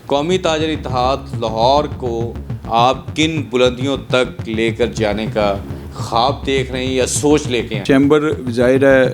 قومی تاجر اتحاد لاہور کو آپ کن بلندیوں تک لے کر جانے کا خواب دیکھ رہے ہیں یا سوچ لے کے ہیں؟ چیمبر ظاہر ہے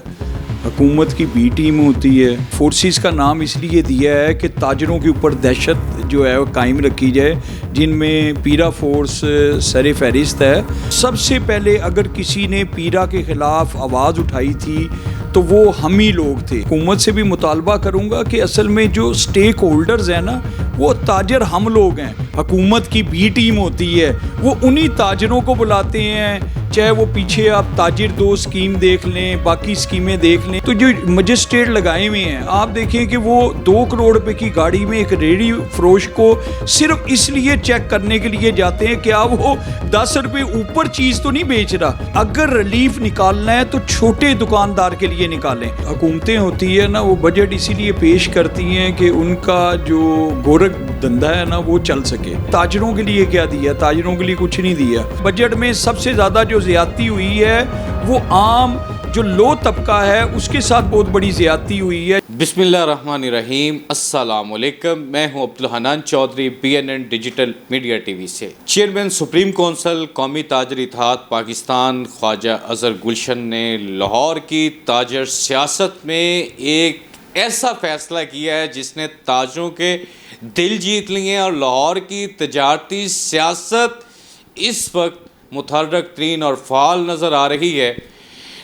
حکومت کی بی ٹیم ہوتی ہے. فورسز کا نام اس لیے دیا ہے کہ تاجروں کے اوپر دہشت جو ہے وہ قائم رکھی جائے، جن میں پیرا فورس سر فہرست ہے. سب سے پہلے اگر کسی نے پیرا کے خلاف آواز اٹھائی تھی تو وہ ہم ہی لوگ تھے. حکومت سے بھی مطالبہ کروں گا کہ اصل میں جو سٹیک ہولڈرز ہیں نا، وہ تاجر ہم لوگ ہیں. حکومت کی بی ٹیم ہوتی ہے، وہ انہی تاجروں کو بلاتے ہیں، چاہے وہ پیچھے آپ تاجر دو اسکیم دیکھ لیں، باقی اسکیمیں دیکھ لیں. تو جو مجسٹریٹ لگائے ہوئے ہیں، آپ دیکھیں کہ وہ 2 کروڑ روپے کی گاڑی میں ایک ریڑھی فروش کو صرف اس لیے چیک کرنے کے لیے جاتے ہیں کہ وہ 10 روپے اوپر چیز تو نہیں بیچ رہا. اگر ریلیف نکالنا ہے تو چھوٹے دکاندار کے لیے نکالیں. حکومتیں ہوتی ہے نا، وہ بجٹ اسی لیے پیش کرتی ہیں کہ ان کا جو گورکھ دھندا ہے نا وہ چل سکے. تاجروں کے لیے کیا دیا؟ تاجروں کے لیے کچھ نہیں دیا. بجٹ میں سب سے زیادہ جو زیادتی ہوئی ہے وہ عام جو لو طبقہ ہے اس کے ساتھ بہت بڑی زیادتی ہوئی ہے. بسم اللہ الرحمن الرحیم. السلام علیکم. میں ہوں Abdul Hanan Chaudhry, BNN digital media T V سے. چیئرمین سپریم کونسل قومی تاجر اتحاد پاکستان خواجہ اظہر گلشن نے لاہور کی تاجر سیاست میں ایک ایسا فیصلہ کیا ہے جس نے تاجروں کے دل جیت لیے ہیں، اور لاہور کی تجارتی سیاست اس وقت متحرک ترین اور فعال نظر آ رہی ہے.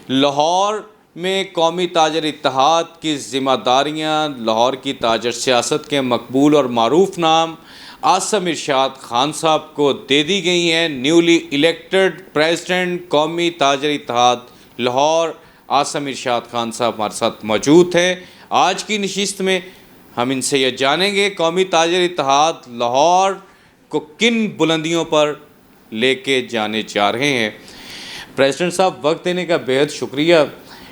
لاہور میں قومی تاجر اتحاد کی ذمہ داریاں لاہور کی تاجر سیاست کے مقبول اور معروف نام عاصم ارشاد خان صاحب کو دے دی گئی ہیں. نیولی الیکٹڈ پریزیڈنٹ قومی تاجر اتحاد لاہور عاصم ارشاد خان صاحب ہمارے ساتھ موجود ہیں. آج کی نشست میں ہم ان سے یہ جانیں گے قومی تاجر اتحاد لاہور کو کن بلندیوں پر لے کے جانے جا رہے ہیں. پریزیڈنٹ صاحب، وقت دینے کا بہت شکریہ.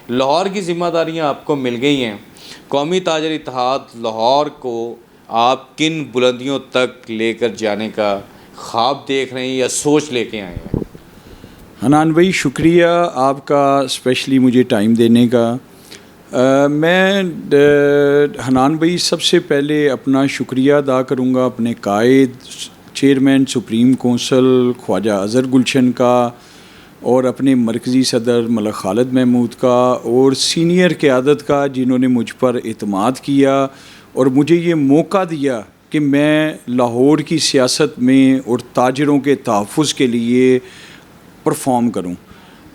لاہور کی ذمہ داریاں آپ کو مل گئی ہیں. قومی تاجر اتحاد لاہور کو آپ کن بلندیوں تک لے کر جانے کا خواب دیکھ رہے ہیں یا سوچ لے کے آئے ہیں؟ حنان بھائی، شکریہ آپ کا اسپیشلی مجھے ٹائم دینے کا. میں حنان بھائی سب سے پہلے اپنا شکریہ ادا کروں گا اپنے قائد چیئرمین سپریم کونسل خواجہ اظہر گلشن کا، اور اپنے مرکزی صدر ملک خالد محمود کا، اور سینئر قیادت کا، جنہوں نے مجھ پر اعتماد کیا اور مجھے یہ موقع دیا کہ میں لاہور کی سیاست میں اور تاجروں کے تحفظ کے لیے پرفارم کروں.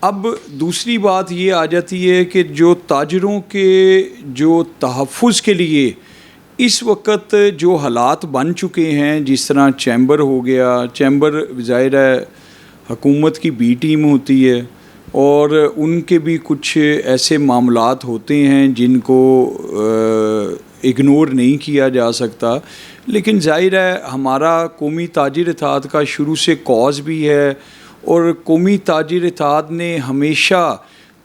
اب دوسری بات یہ آ جاتی ہے کہ جو تاجروں کے جو تحفظ کے لیے اس وقت جو حالات بن چکے ہیں، جس طرح چیمبر ہو گیا. چیمبر ظاہر ہے حکومت کی بی ٹیم ہوتی ہے، اور ان کے بھی کچھ ایسے معاملات ہوتے ہیں جن کو اگنور نہیں کیا جا سکتا. لیکن ظاہر ہے ہمارا قومی تاجر اتحاد کا شروع سے کاز بھی ہے، اور قومی تاجر اتحاد نے ہمیشہ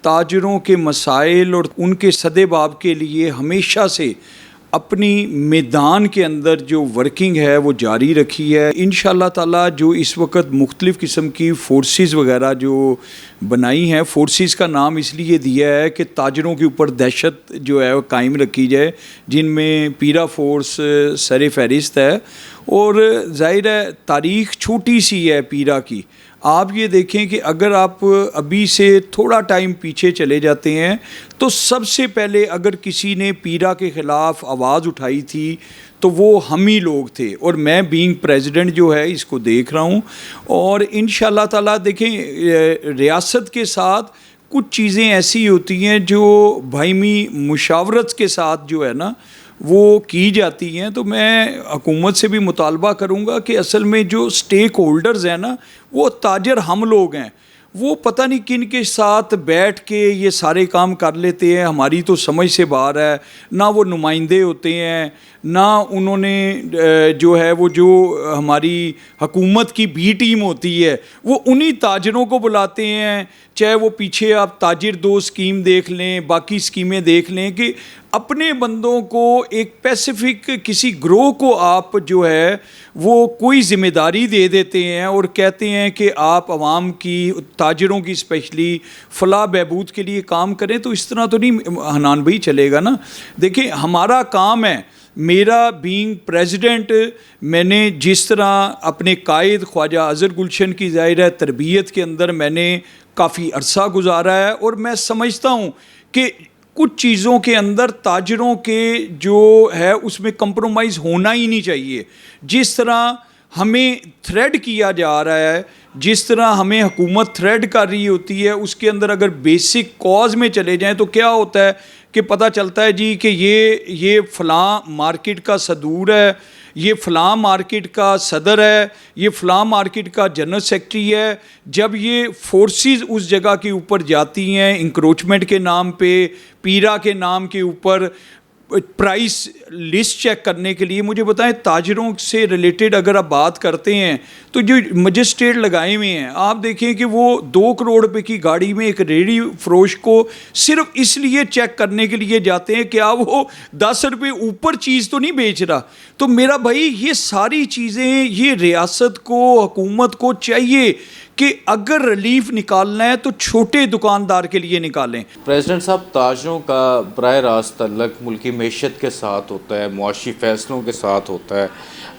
تاجروں کے مسائل اور ان کے سدباب کے لیے ہمیشہ سے اپنی میدان کے اندر جو ورکنگ ہے وہ جاری رکھی ہے. انشاءاللہ تعالیٰ جو اس وقت مختلف قسم کی فورسز وغیرہ جو بنائی ہیں، فورسز کا نام اس لیے دیا ہے کہ تاجروں کے اوپر دہشت جو ہے وہ قائم رکھی جائے، جن میں پیرا فورس سر فہرست ہے. اور ظاہر ہے تاریخ چھوٹی سی ہے پیرا کی. آپ یہ دیکھیں کہ اگر آپ ابھی سے تھوڑا ٹائم پیچھے چلے جاتے ہیں تو سب سے پہلے اگر کسی نے پیرا کے خلاف آواز اٹھائی تھی تو وہ ہم ہی لوگ تھے، اور میں بینگ پریزیڈنٹ جو ہے اس کو دیکھ رہا ہوں. اور انشاءاللہ تعالیٰ دیکھیں، ریاست کے ساتھ کچھ چیزیں ایسی ہوتی ہیں جو باہمی مشاورت کے ساتھ جو ہے نا وہ کی جاتی ہیں. تو میں حکومت سے بھی مطالبہ کروں گا کہ اصل میں جو سٹیک ہولڈرز ہیں نا، وہ تاجر ہم لوگ ہیں. وہ پتہ نہیں کن کے ساتھ بیٹھ کے یہ سارے کام کر لیتے ہیں، ہماری تو سمجھ سے باہر ہے. نہ وہ نمائندے ہوتے ہیں، نہ انہوں نے جو ہے وہ جو ہماری حکومت کی بی ٹیم ہوتی ہے وہ انہی تاجروں کو بلاتے ہیں، چاہے وہ پیچھے آپ تاجر دو اسکیم دیکھ لیں، باقی اسکیمیں دیکھ لیں، کہ اپنے بندوں کو ایک پیسیفک کسی گروہ کو آپ جو ہے وہ کوئی ذمہ داری دے دیتے ہیں اور کہتے ہیں کہ آپ عوام کی، تاجروں کی اسپیشلی فلاح بہبود کے لیے کام کریں. تو اس طرح تو نہیں حنان بھائی چلے گا نا. دیکھیں ہمارا کام ہے میرا بینگ پریزیڈنٹ میں نے جس طرح اپنے قائد خواجہ اظہر گلشن کی ظاہر ہے تربیت کے اندر میں نے کافی عرصہ گزارا ہے، اور میں سمجھتا ہوں کہ کچھ چیزوں کے اندر تاجروں کے جو ہے اس میں کمپرومائز ہونا ہی نہیں چاہیے. جس طرح ہمیں تھریڈ کیا جا رہا ہے، جس طرح ہمیں حکومت تھریڈ کر رہی ہوتی ہے، اس کے اندر اگر بیسک کاز میں چلے جائیں تو کیا ہوتا ہے کہ پتہ چلتا ہے جی کہ یہ فلاں مارکیٹ کا صدور ہے، یہ فلاں مارکیٹ کا صدر ہے، یہ فلاں مارکیٹ کا جنرل سیکرٹری ہے. جب یہ فورسز اس جگہ کے اوپر جاتی ہیں انکروچمنٹ کے نام پہ، پیرا کے نام کے اوپر، پرائس لسٹ چیک کرنے کے لیے، مجھے بتائیں تاجروں سے ریلیٹڈ اگر آپ بات کرتے ہیں تو جو مجسٹریٹ لگائے ہوئے ہیں، آپ دیکھیں کہ وہ 2 کروڑ روپے کی گاڑی میں ایک ریڑھی فروش کو صرف اس لیے چیک کرنے کے لیے جاتے ہیں کہ وہ 10 روپے اوپر چیز تو نہیں بیچ رہا. تو میرا بھائی یہ ساری چیزیں یہ ریاست کو، حکومت کو چاہیے کہ اگر ریلیف نکالنا ہے تو چھوٹے دکاندار کے لیے نکالیں. پریزیڈنٹ صاحب، تاجروں کا براہ راست تعلق ملکی معیشت کے ساتھ ہوتا ہے، معاشی فیصلوں کے ساتھ ہوتا ہے.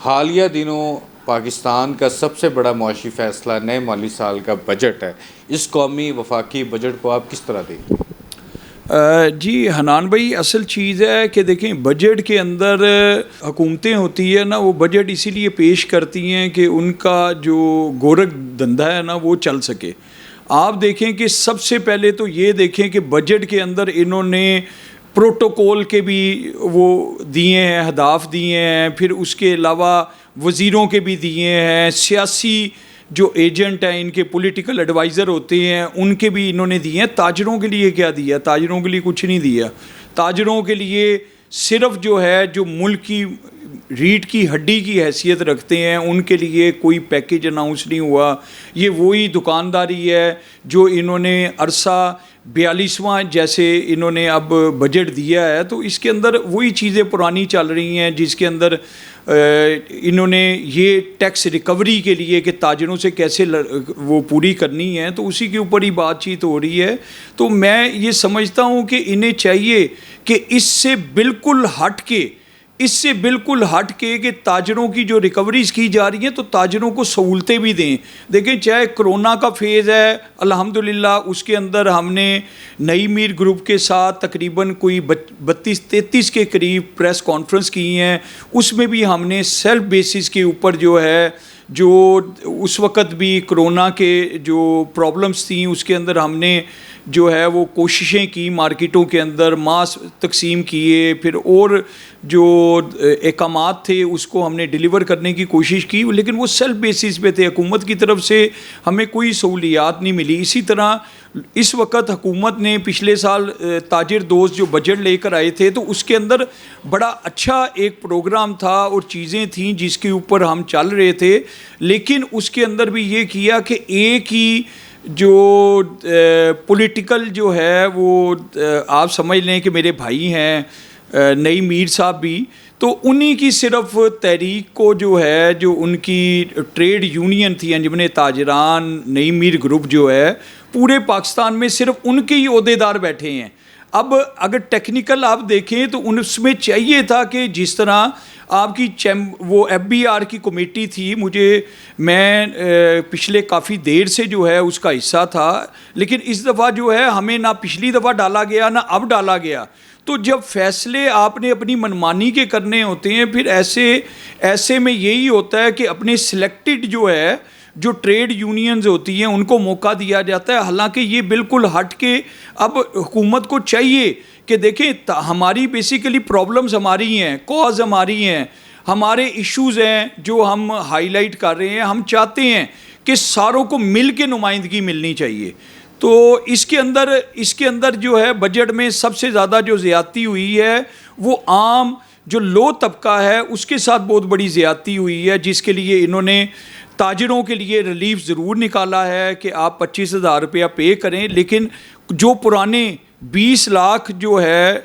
حالیہ دنوں پاکستان کا سب سے بڑا معاشی فیصلہ نئے مالی سال کا بجٹ ہے. اس قومی وفاقی بجٹ کو آپ کس طرح دیکھیں؟ جی حنان بھائی، اصل چیز ہے کہ دیکھیں بجٹ کے اندر حکومتیں ہوتی ہیں نا، وہ بجٹ اسی لیے پیش کرتی ہیں کہ ان کا جو گورکھ دھندا ہے نا وہ چل سکے. آپ دیکھیں کہ سب سے پہلے تو یہ دیکھیں کہ بجٹ کے اندر انہوں نے پروٹوکول کے بھی وہ دیے ہیں، اہداف دیے ہیں، پھر اس کے علاوہ وزیروں کے بھی دیے ہیں، سیاسی جو ایجنٹ ہیں ان کے پولیٹیکل ایڈوائزر ہوتے ہیں ان کے بھی انہوں نے دیے ہیں. تاجروں کے لیے کیا دیا؟ تاجروں کے لیے کچھ نہیں دیا. تاجروں کے لیے صرف جو ہے جو ملک کی ریڑھ کی ہڈی کی حیثیت رکھتے ہیں ان کے لیے کوئی پیکیج اناؤنس نہیں ہوا. یہ وہی دکانداری ہے جو انہوں نے عرصہ 42واں جیسے انہوں نے اب بجٹ دیا ہے، تو اس کے اندر وہی چیزیں پرانی چل رہی ہیں جس کے اندر انہوں نے یہ ٹیکس ریکوری کے لیے کہ تاجروں سے کیسے وہ پوری کرنی ہے، تو اسی کے اوپر ہی بات چیت ہو رہی ہے. تو میں یہ سمجھتا ہوں کہ انہیں چاہیے کہ اس سے بالکل ہٹ کے کہ تاجروں کی جو ریکوریز کی جا رہی ہیں تو تاجروں کو سہولتیں بھی دیں. دیکھیں چاہے کرونا کا فیز ہے، الحمدللہ اس کے اندر ہم نے نئی میر گروپ کے ساتھ تقریباً کوئی 32-33 کے قریب پریس کانفرنس کی ہیں. اس میں بھی ہم نے سیلف بیسس کے اوپر جو ہے جو اس وقت بھی کرونا کے جو پرابلمس تھیں اس کے اندر ہم نے جو ہے وہ کوششیں کی، مارکیٹوں کے اندر ماسک تقسیم کیے، پھر اور جو احکامات تھے اس کو ہم نے ڈیلیور کرنے کی کوشش کی، لیکن وہ سیلف بیسس پہ تھے. حکومت کی طرف سے ہمیں کوئی سہولیات نہیں ملی. اسی طرح اس وقت حکومت نے پچھلے سال تاجر دوست جو بجٹ لے کر آئے تھے تو اس کے اندر بڑا اچھا ایک پروگرام تھا اور چیزیں تھیں جس کے اوپر ہم چل رہے تھے، لیکن اس کے اندر بھی یہ کیا کہ ایک ہی جو پولیٹیکل جو ہے وہ آپ سمجھ لیں کہ میرے بھائی ہیں نئی میر صاحب بھی، تو انہی کی صرف تحریک کو جو ہے جو ان کی ٹریڈ یونین تھی انجمن تاجران نئی میر گروپ جو ہے پورے پاکستان میں صرف ان کے ہی عہدیدار بیٹھے ہیں. اب اگر ٹیکنیکل آپ دیکھیں تو اس میں چاہیے تھا کہ جس طرح آپ کی وہ FBR کی کمیٹی تھی، میں پچھلے کافی دیر سے جو ہے اس کا حصہ تھا، لیکن اس دفعہ جو ہے ہمیں نہ پچھلی دفعہ ڈالا گیا نہ اب ڈالا گیا. تو جب فیصلے آپ نے اپنی منمانی کے کرنے ہوتے ہیں پھر ایسے میں یہی ہوتا ہے کہ اپنے سلیکٹڈ جو ہے جو ٹریڈ یونینز ہوتی ہیں ان کو موقع دیا جاتا ہے. حالانکہ یہ بالکل ہٹ کے اب حکومت کو چاہیے کہ دیکھیں ہماری بیسیکلی پرابلمز ہماری ہیں، کاز ہماری ہیں، ہمارے ایشوز ہیں جو ہم ہائی لائٹ کر رہے ہیں. ہم چاہتے ہیں کہ ساروں کو مل کے نمائندگی ملنی چاہیے. تو اس کے اندر جو ہے بجٹ میں سب سے زیادہ جو زیادتی ہوئی ہے وہ عام جو لو طبقہ ہے اس کے ساتھ بہت بڑی زیادتی ہوئی ہے، جس کے لیے انہوں نے تاجروں کے لیے ریلیف ضرور نکالا ہے کہ آپ 25,000 روپیہ پے کریں، لیکن جو پرانے 20 لاکھ جو ہے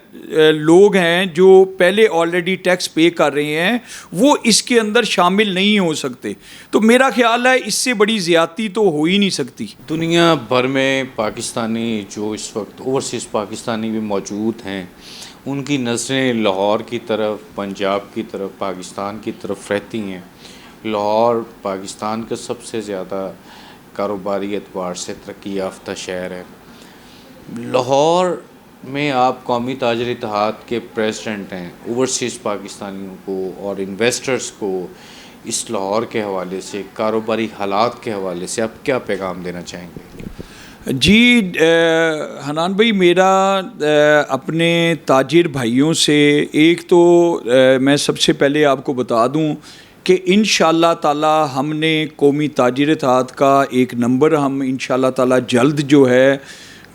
لوگ ہیں جو پہلے آلریڈی ٹیکس پے کر رہے ہیں وہ اس کے اندر شامل نہیں ہو سکتے. تو میرا خیال ہے اس سے بڑی زیادتی تو ہو ہی نہیں سکتی. دنیا بھر میں پاکستانی جو اس وقت اوورسیز پاکستانی بھی موجود ہیں ان کی نظریں لاہور کی طرف، پنجاب کی طرف، پاکستان کی طرف رہتی ہیں۔ لاہور پاکستان کا سب سے زیادہ کاروباری اعتبار سے ترقی یافتہ شہر ہے۔ لاہور میں آپ قومی تاجر اتحاد کے پریزیڈنٹ ہیں، اوورسیز پاکستانیوں کو اور انویسٹرز کو اس لاہور کے حوالے سے، کاروباری حالات کے حوالے سے آپ کیا پیغام دینا چاہیں گے؟ جی حنان بھائی، میرا اپنے تاجر بھائیوں سے ایک تو میں سب سے پہلے آپ کو بتا دوں کہ انشاءاللہ تعالی ہم نے قومی تاجر اتحاد کا ایک نمبر ہم انشاءاللہ تعالی جلد جو ہے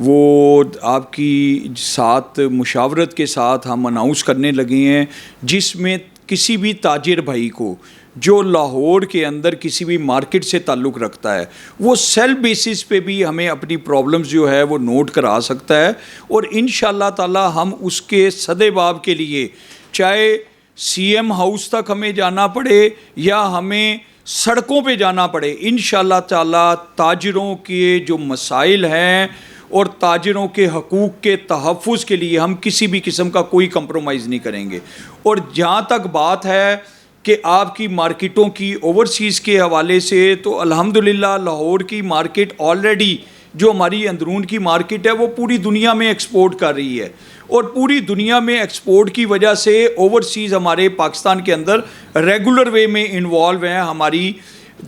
وہ آپ کی ساتھ مشاورت کے ساتھ ہم اناؤنس کرنے لگے ہیں، جس میں کسی بھی تاجر بھائی کو جو لاہور کے اندر کسی بھی مارکیٹ سے تعلق رکھتا ہے وہ سیلف بیسس پہ بھی ہمیں اپنی پرابلمز جو ہے وہ نوٹ کرا سکتا ہے، اور انشاءاللہ تعالی ہم اس کے سدے باب کے لیے چاہے سی ایم ہاؤس تک ہمیں جانا پڑے یا ہمیں سڑکوں پہ جانا پڑے، انشاءاللہ تعالی تاجروں کے جو مسائل ہیں اور تاجروں کے حقوق کے تحفظ کے لیے ہم کسی بھی قسم کا کوئی کمپرومائز نہیں کریں گے۔ اور جہاں تک بات ہے کہ آپ کی مارکیٹوں کی اوورسیز کے حوالے سے، تو الحمدللہ لاہور کی مارکیٹ آلریڈی جو ہماری اندرون کی مارکیٹ ہے وہ پوری دنیا میں ایکسپورٹ کر رہی ہے، اور پوری دنیا میں ایکسپورٹ کی وجہ سے اوورسیز ہمارے پاکستان کے اندر ریگولر وے میں انوالو ہیں ہماری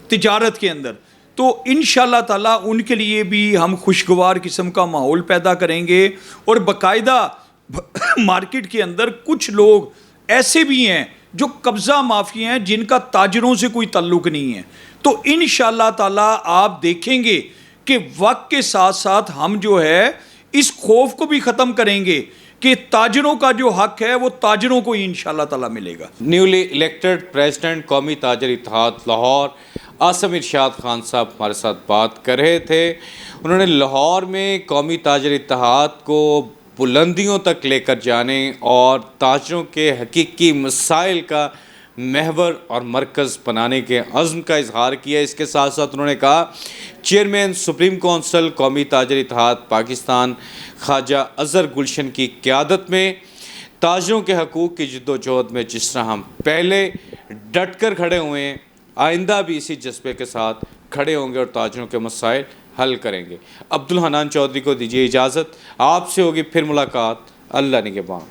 تجارت کے اندر، تو انشاءاللہ تعالی ان کے لیے بھی ہم خوشگوار قسم کا ماحول پیدا کریں گے۔ اور باقاعدہ مارکیٹ کے اندر کچھ لوگ ایسے بھی ہیں جو قبضہ مافی ہیں جن کا تاجروں سے کوئی تعلق نہیں ہے، تو انشاءاللہ تعالی آپ دیکھیں گے کہ وقت کے ساتھ ساتھ ہم جو ہے اس خوف کو بھی ختم کریں گے کہ تاجروں کا جو حق ہے وہ تاجروں کو ہی انشاءاللہ تعالی ملے گا۔ نیولی الیکٹڈ پریزیڈنٹ قومی تاجر اتحاد لاہور عاصم ارشاد خان صاحب ہمارے ساتھ بات کر رہے تھے۔ انہوں نے لاہور میں قومی تاجر اتحاد کو بلندیوں تک لے کر جانے اور تاجروں کے حقیقی مسائل کا محور اور مرکز بنانے کے عزم کا اظہار کیا۔ اس کے ساتھ ساتھ انہوں نے کہا چیئرمین سپریم کونسل قومی تاجر اتحاد پاکستان خواجہ اظہر گلشن کی قیادت میں تاجروں کے حقوق کی جد و جہد میں جس طرح ہم پہلے ڈٹ کر کھڑے ہوئے ہیں، آئندہ بھی اسی جذبے کے ساتھ کھڑے ہوں گے اور تاجروں کے مسائل حل کریں گے۔ عبدالحنان چودھری کو دیجیے اجازت، آپ سے ہوگی پھر ملاقات۔ اللہ نگہبان۔